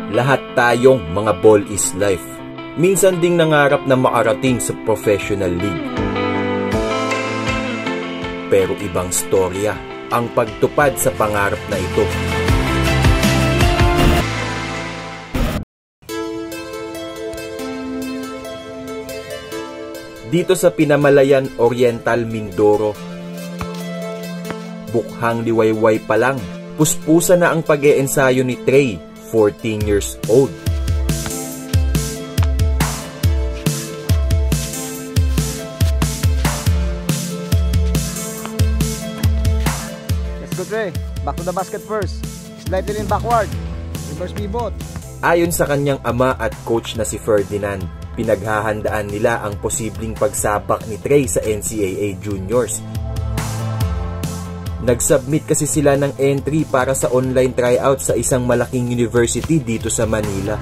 Lahat tayong mga ball is life. Minsan ding nangarap na makarating sa professional league. Pero ibang storya ang pagtupad sa pangarap na ito. Dito sa Pinamalayan Oriental, Mindoro, bukhang liwayway pa lang, puspusa na ang pag-eensayo ni Trey, 14 years old. Let's go, Trey. Back to the basket first. Slightly in backward. Reverse pivot. Ayon sa kanyang ama at coach na si Ferdinand, pinaghahandaan nila ang posibleng pagsabak ni Trey sa NCAA Juniors. Nag-submit kasi sila ng entry para sa online tryout sa isang malaking university dito sa Manila.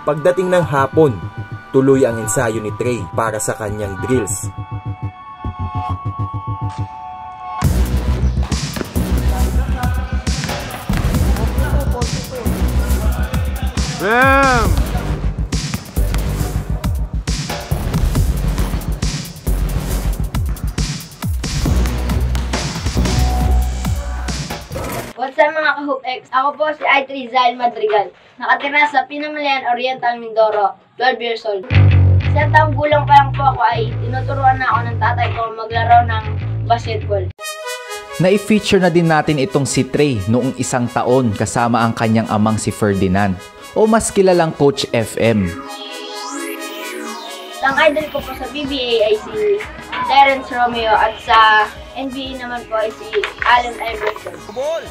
Pagdating ng hapon, tuloy ang ensayo ni Trey para sa kanyang drills. Bam! What's up mga ka-Hoop X? Ako po si I3 Zail Madrigal. Nakatira sa Pinamalayan Oriental, Mindoro, 12 years old. Isang taong gulang pa lang po ako ay tinuturuan na ako ng tatay ko maglaro ng basketball. Na-feature na din natin itong si Trey noong 1 taon kasama ang kanyang amang si Ferdinand o mas kilalang Coach FM. Ang idol ko po sa PBA ay si Terence Romeo at sa NBA naman po ay si Allen Iverson.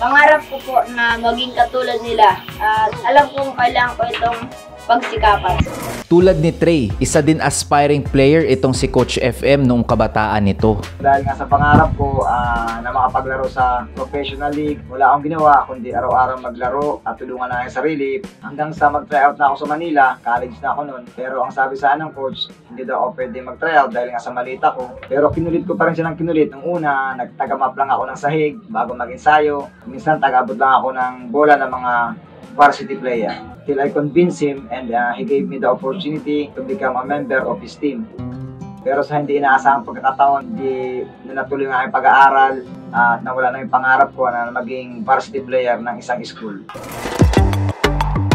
Pangarap ko po na maging katulad nila at alam kong kailangan ko itong pagsikapan. Tulad ni Trey, isa din aspiring player itong si Coach FM noong kabataan nito. Dahil nga sa pangarap ko na makapaglaro sa professional league, wala akong ginawa kundi araw-araw maglaro at tulungan na ang sarili. Hanggang sa mag-tryout na ako sa Manila, college na ako noon. Pero ang sabi sa ng coach, hindi daw ako pwede mag-tryout dahil nga sa malita ko. Pero kinulit ko pa rin siya ng kinulit. Nung una, nagtagamap lang ako ng sahig bago mag-ensayo. Minsan tagabot lang ako ng bola ng mga varsity player. Till I convinced him and he gave me the opportunity to become a member of his team. Pero sa hindi inaasahang pagkakataon, hindi na natuloy ang aking pag-aaral at nawala na yung pangarap ko na maging varsity player ng isang school.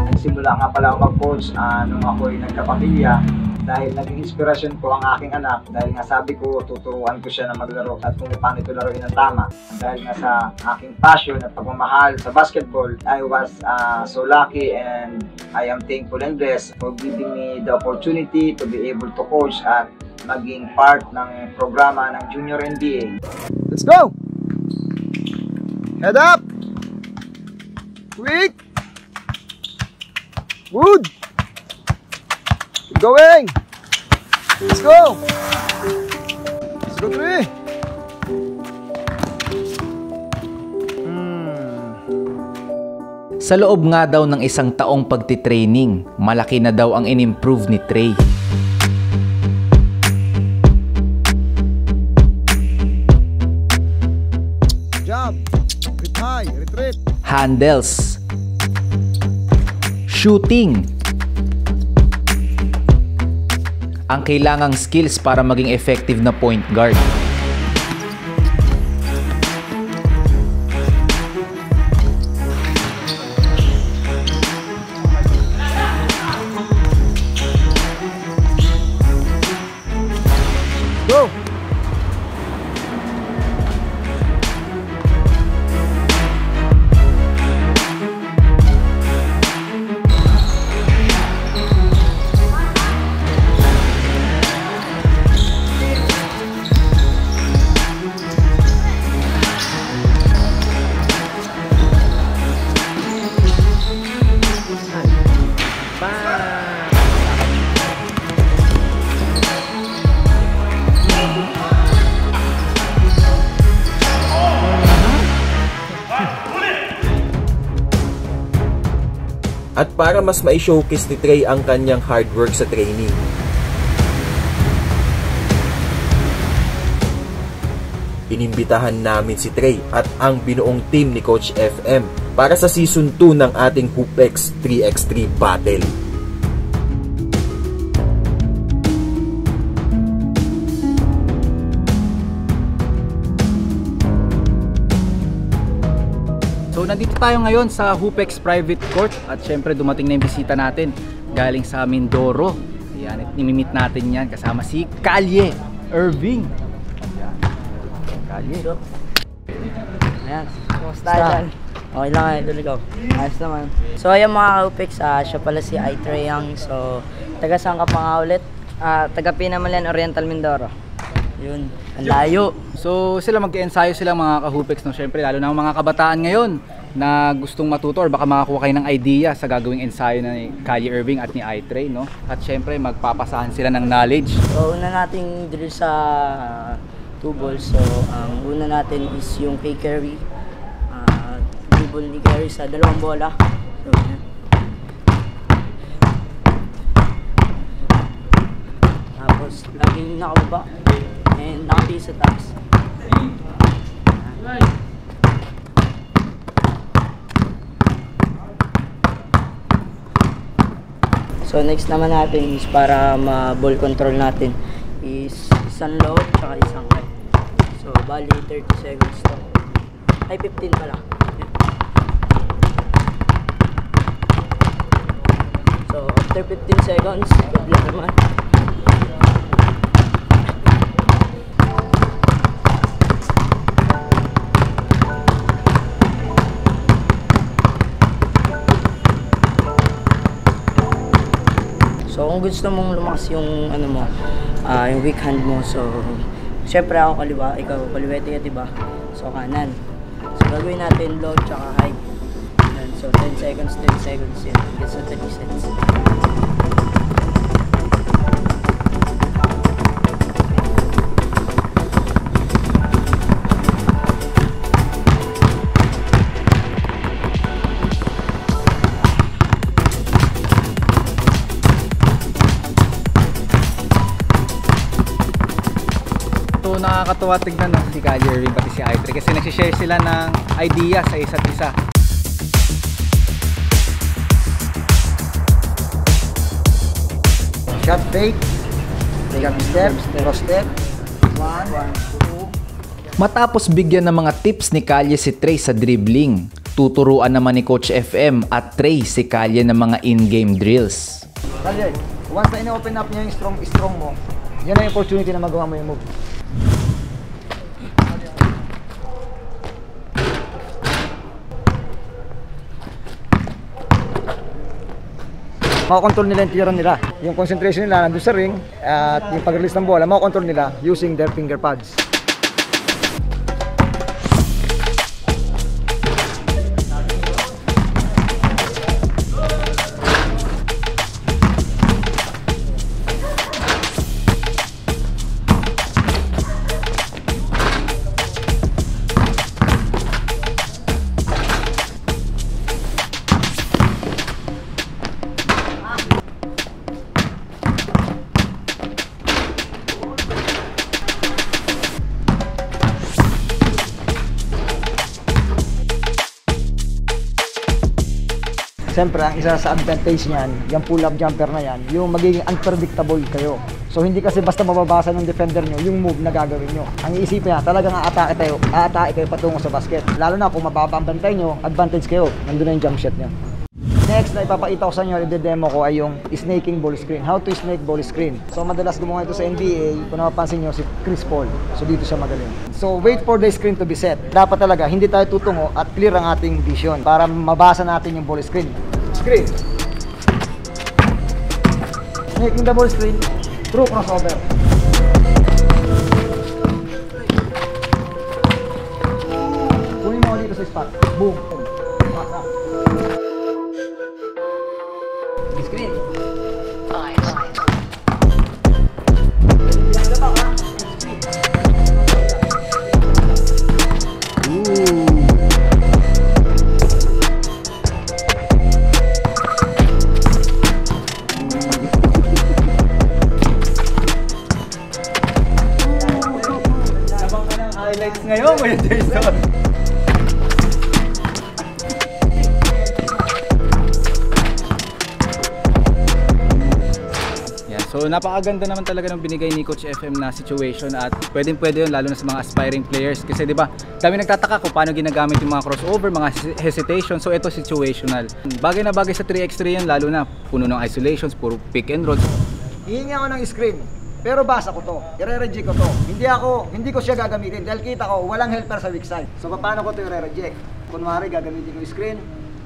Nagsimula nga pala ako mag-coach nung ako'y nagkapamilya dahil naging inspirasyon ko ang aking anak dahil nga sabi ko tuturuan ko siya na maglaro at kung paano ito laruin ng tama. Dahil nga sa aking passion at pagmamahal sa basketball, I was so lucky and I am thankful and blessed for giving me the opportunity to be able to coach at maging part ng programa ng Junior NBA. Let's go! Head up! Quick! Good! Keep going! Let's go! Let's go, Trey! Sa loob nga daw ng 1 taong pagtitraining, malaki na daw ang in-improve ni Trey. Jump! Retreat high! Retreat! Handles, shooting, ang kailangang skills para maging effective na point guard. Go! at para mas ma-showcase ni Trey ang kanyang hard work sa training. Inimbitahan namin si Trey at ang binuong team ni Coach FM para sa Season 2 ng ating HoopX 3x3 Battle. So nandito tayo ngayon sa HoopX Private Court at syempre dumating na yung bisita natin galing sa Mindoro. Ayan, at nimimit natin yan kasama si Kalye Irving. Kalye. Ayan, kumusta yan? Okay lang kayo, tuloy ko. Ayos naman. So ayan mga ka-HoopX, siya pala si Trey Young. So, taga saan ka pa nga ulit? Taga Pinamalan, Oriental, Mindoro. Yun, ang layo. So sila mag-ensayo sila mga ka-HoopX, no? Syempre lalo na ang mga kabataan ngayon na gustong matuto or baka makakuha kayo ng idea sa gagawing ensayo ni Kalye Irving at ni Trey, no? At syempre magpapasahan sila ng knowledge. So una nating drill sa 2 balls. So ang una natin is yung kay Curry. Dribble ni Curry sa 2 bola. So yan. Tapos laging nakababa and nakapili sa taas. So next naman natin is para ma-ball control natin is isang low tsaka isang high. So bali 30 seconds to. Ay 15 pala. So after 15 seconds, good naman. So kung gusto mong lumakas yung ano mo, yung weak hand mo, so syempre ako kaliwa, ikaw kaliwete ka, diba? So kanan. So gagawin natin low tsaka high. Yan. So 10 seconds yan. Hanggang sa 30 sets. Nakakatuwa tignan ng si Kalye Irving pati si Trey kasi nagsishare sila ng idea sa isa't isa. Shot fake. Take up step, cross step. 1, 2. Matapos bigyan ng mga tips ni Kalye si Trey sa dribbling, tuturuan naman ni Coach FM at Trey si Kalye ng mga in-game drills. Kalye, once na ina-open up niya yung strong mo, yan na yung opportunity na magawa mo yung move. Makakontrol nila yung tira nila. Yung concentration nila nandun sa ring at yung pag-release ng bola, makakontrol nila using their finger pads. Siyempre, ang isa sa advantage niyan, yung pull-up jumper na yan, yung magiging unpredictable kayo. So, hindi kasi basta mababasa ng defender nyo yung move na gagawin nyo. Ang iisipin niya, talagang aatake kayo patungo sa basket. Lalo na kung mababa ang bantay nyo, advantage kayo. Nandun na yung jump shot nyo. Next na ipapakita ko sa inyo, i-demo ko ay yung snaking ball screen. How to snake ball screen. So, madalas gumawa ito sa NBA. Kung napapansin nyo, si Chris Paul. So, dito siya magaling. So, wait for the screen to be set. Dapat talaga, hindi tayo tutungo at clear ang ating vision para mabasa natin yung ball screen. Screen. Snaking the ball screen through crossover. Kunin mo dito sa spot. Boom. Screen. Highlights ngayon, Kuya Jason. So napakaganda naman talaga ng binigay ni Coach FM na situation at pwede yun lalo na sa mga aspiring players kasi 'di ba? Dami nagtataka kung paano ginagamit yung mga crossover, mga hesitation. So ito situational. Bagay na bagay sa 3x3 yan lalo na puno ng isolations, puro pick and roll. Hihingi ako ng screen. Pero basa ko to, i-reject ko to. Hindi ko siya gagamitin dahil kita ko walang helper sa weak side. So paano ko to i-reject? Kunwari gagamitin ko yung screen.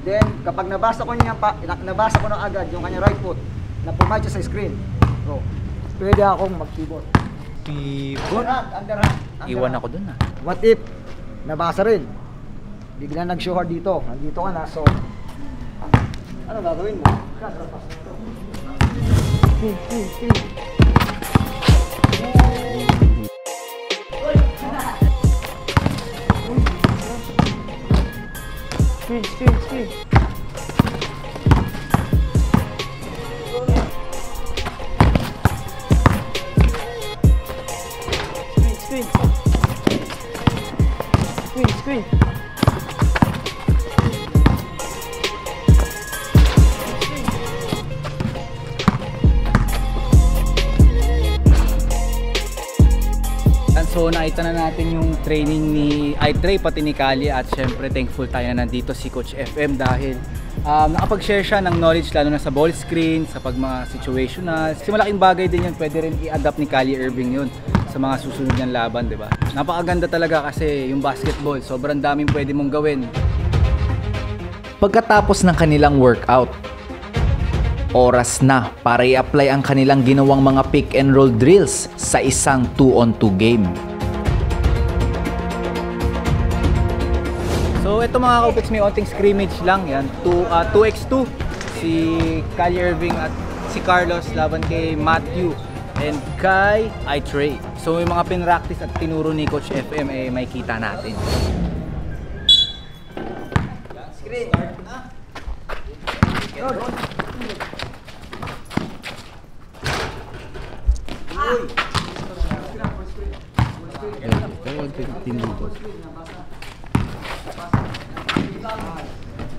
Then kapag nabasa ko na agad yung kanya right foot na pumatch sa screen. So, pwede akong mag-pivot. Pivot? Underhand. Iwan ako dun ah. What if nabasa rin? Bigla nag-show hard dito. Nandito ka na. So, ano gagawin mo? Screen. Screen. So nakita na natin yung training ni iTrey pati ni Kali at syempre thankful tayo na nandito si Coach FM dahil nakapag-share siya ng knowledge lalo na sa ball screen, sa mga situational. Kasi malaking bagay din yun, pwede rin i-adapt ni Kali Irving yun sa mga susunod niyang laban, di ba? Napakaganda talaga kasi yung basketball, sobrang daming pwede mong gawin. Pagkatapos ng kanilang workout, oras na para i-apply ang kanilang ginawang mga pick and roll drills sa isang 2-on-2 game. So ito mga kaupiks, may onting scrimmage lang yan. 2x2 si Kali Irving at si Carlos laban kay Matthew and kay iTrey. So yung mga pinractice at tinuro ni Coach FM may kita natin. Screen.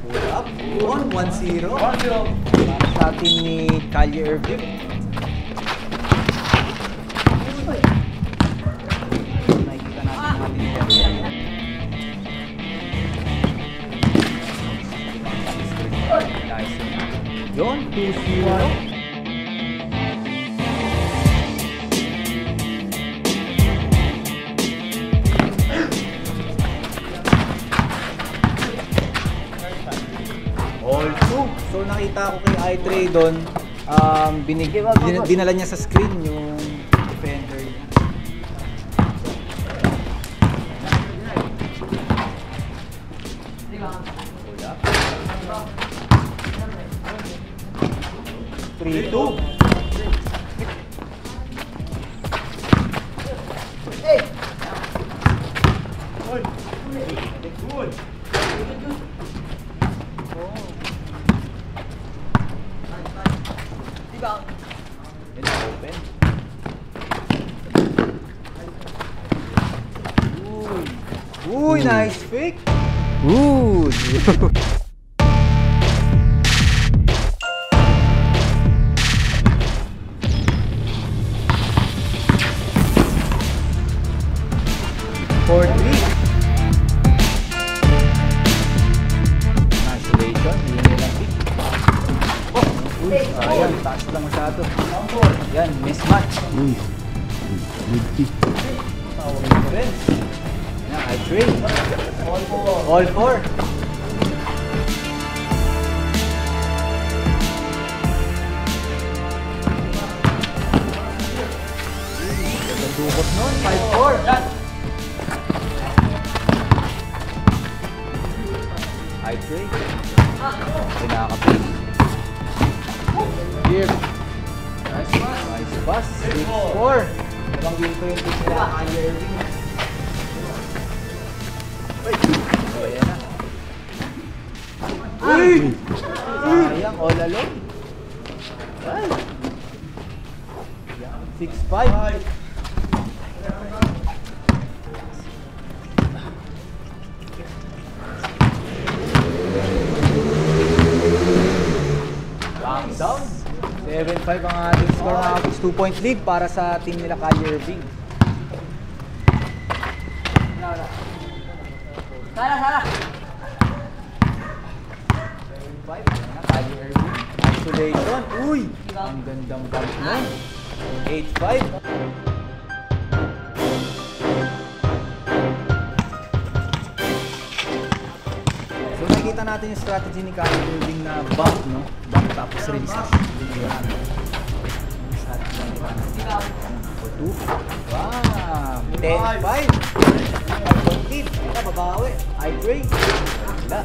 Pull up, 1-0 sa atin ni Kali Irving. Nakikita natin yung ating yun, 2-0. So nakita ko kay iTrey doon, dinala niya sa screen yung defender niya. Hold up. 3-2. Uy, nice fake. Ooh. Ayan, taas lang masyado. Yan, mismatch. Tawag mo rin. Yan, iTrey. All four. Dubot nun, 5-4. iTrey. Pinakapin. Give. Nice pass. Nice pass. 6-4. Ibang game ko yung team nila. Kali Irving. Ayan na. Uy! Sayang, all alone. 6-5. 7-5 ang ating score mga Hoopix. 2-point lead para sa team nila Cali Irving. Sala! 5 na Cali Irving. Isolation. Uy! Ang gandang bump mo. 8-5. So nakikita natin yung strategy ni Cali Irving na bump, no? Bump tapos release. For 2. Wow! 10-5. Lead. Wala, babawi. I-Tray. Wala.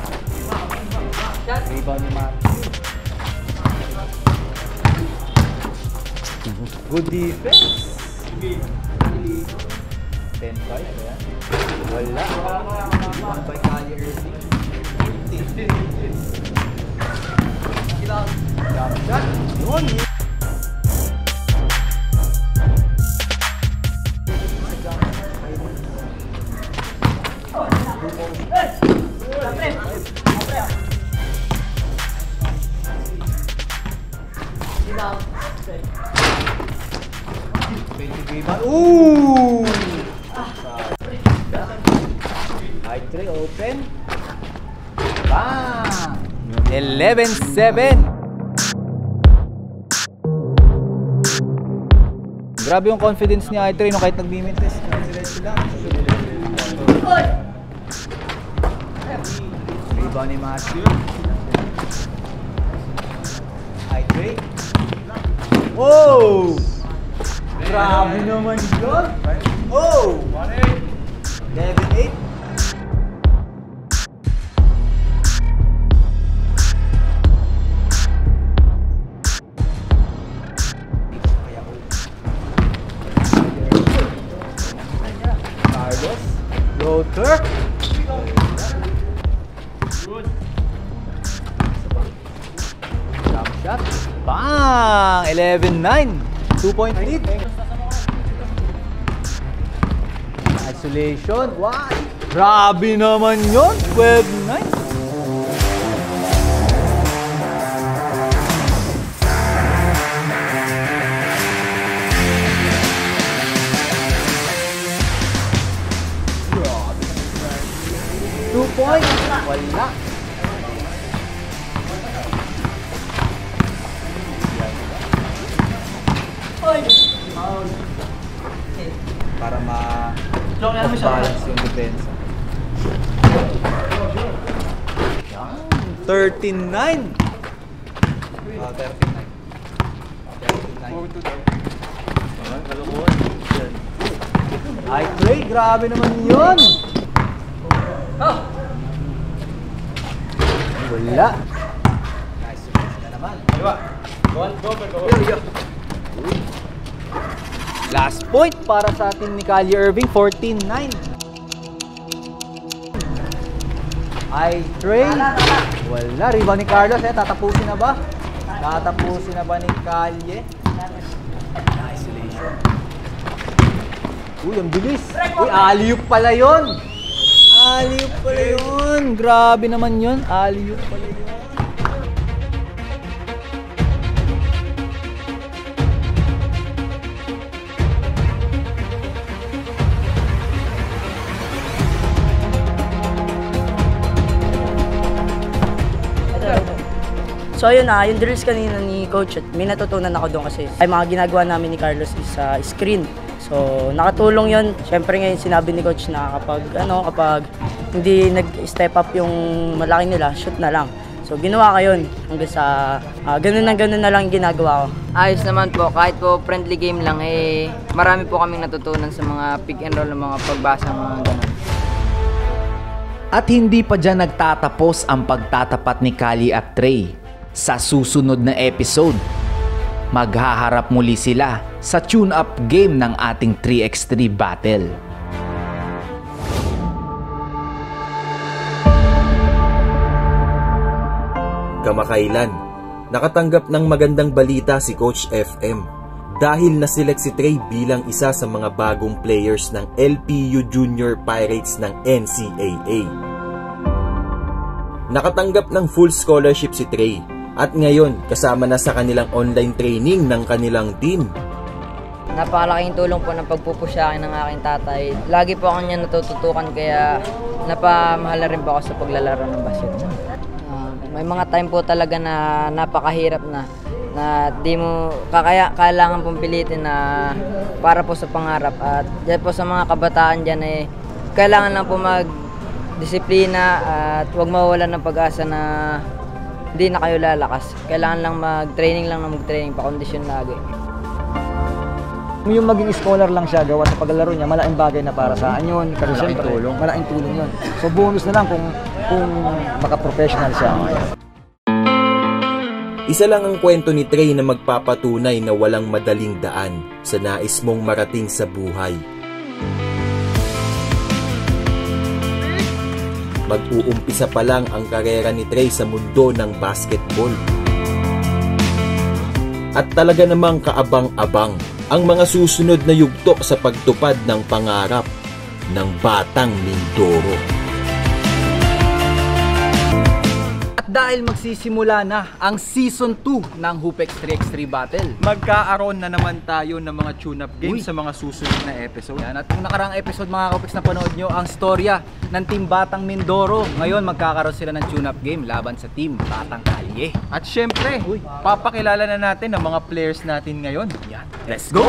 Rebound ni Matthew. Good defense. 10-5. Ayan. Wala. Rebound by Cali Irving. Jump shot. Yun. Ooh! I-Tray open. Bang! 11-7. Grabe yung confidence ni I-Tray no, kahit nag-beam-in-test. Rebound ni Matthew. I-Tray. Oh! Grabe naman yun! Oh! 11-8. Carlos. Floater. Jump shot. Bang! 11-9. 2-point lead. Isolation. Wow! Grabe naman yun. 12-9. Grabe. 2 points. Wala. Para ma-balance yung depensa. 13-9. 13-9. I-Tray, grabe naman yun. Wala. Nice submission na naman. Last point para sa team ni Cali Irving, 14-9. I-Tray. Wala. Rebound ni Carlos. Tatapusin na ba? Tatapusin na ba ni Cali? Isolation. Uy, ang bilis. Uy, alley-oop pala yun. Alley-oop pala yun. Grabe naman yun. Alley-oop pala yun. So ayun na, yung drills kanina ni Coach, may natutunan ako doon kasi ay mga ginagawa namin ni Carlos is screen. So nakatulong yun. Siyempre ngayon sinabi ni Coach na kapag hindi nag-step up yung malaki nila, shoot na lang. So ginawa ko yun hanggang sa ganun na lang yung ginagawa ko. Ayos naman po, kahit po friendly game lang marami po kaming natutunan sa mga pick and roll, mga pagbasa, mga ganun. At hindi pa dyan nagtatapos ang pagtatapat ni Cali at Tray. Sa susunod na episode, maghaharap muli sila sa tune-up game ng ating 3x3 battle. Kamakailan, nakatanggap ng magandang balita si Coach FM dahil na-select si Tray bilang isa sa mga bagong players ng LPU Junior Pirates ng NCAA. Nakatanggap ng full scholarship si Tray At ngayon, kasama na sa kanilang online training ng kanilang team. Napakalaking tulong po ng pagpupush sa akin ng aking tatay. Lagi po ako niya natututukan kaya napamahal rin po ako sa paglalaro ng basketball. May mga time po talaga na napakahirap na di mo kailangan pong pilitin na para po sa pangarap. At dyan po sa mga kabataan dyan kailangan lang po magdisiplina at huwag mawawalan ng pag-asa na hindi na kayo lalakas. Kailangan lang mag-training, pa-kondisyon lagi. Yung maging scholar lang siya gawa sa paglalaro niya, malaking bagay na para sa yun. Kasi siyempre, malaking tulong yun. So bonus na lang kung maka-professional siya. Isa lang ang kwento ni Trey na magpapatunay na walang madaling daan sa nais mong marating sa buhay. Mag-uumpisa pa lang ang karera ni Trey sa mundo ng basketball. At talaga namang kaabang-abang ang mga susunod na yugto sa pagtupad ng pangarap ng Batang Mindoro. Dahil magsisimula na ang Season 2 ng Hoopex 3x3 Battle, magkaaroon na naman tayo ng mga tune-up games sa mga susunod na episode. Yan. At kung nakaraang episode mga Hoopex na panood nyo, ang storya ng Team Batang Mindoro. Ngayon magkakaroon sila ng tune-up game laban sa Team Batang Kalye. At syempre, papakilala na natin ang mga players natin ngayon. Yan. Let's go!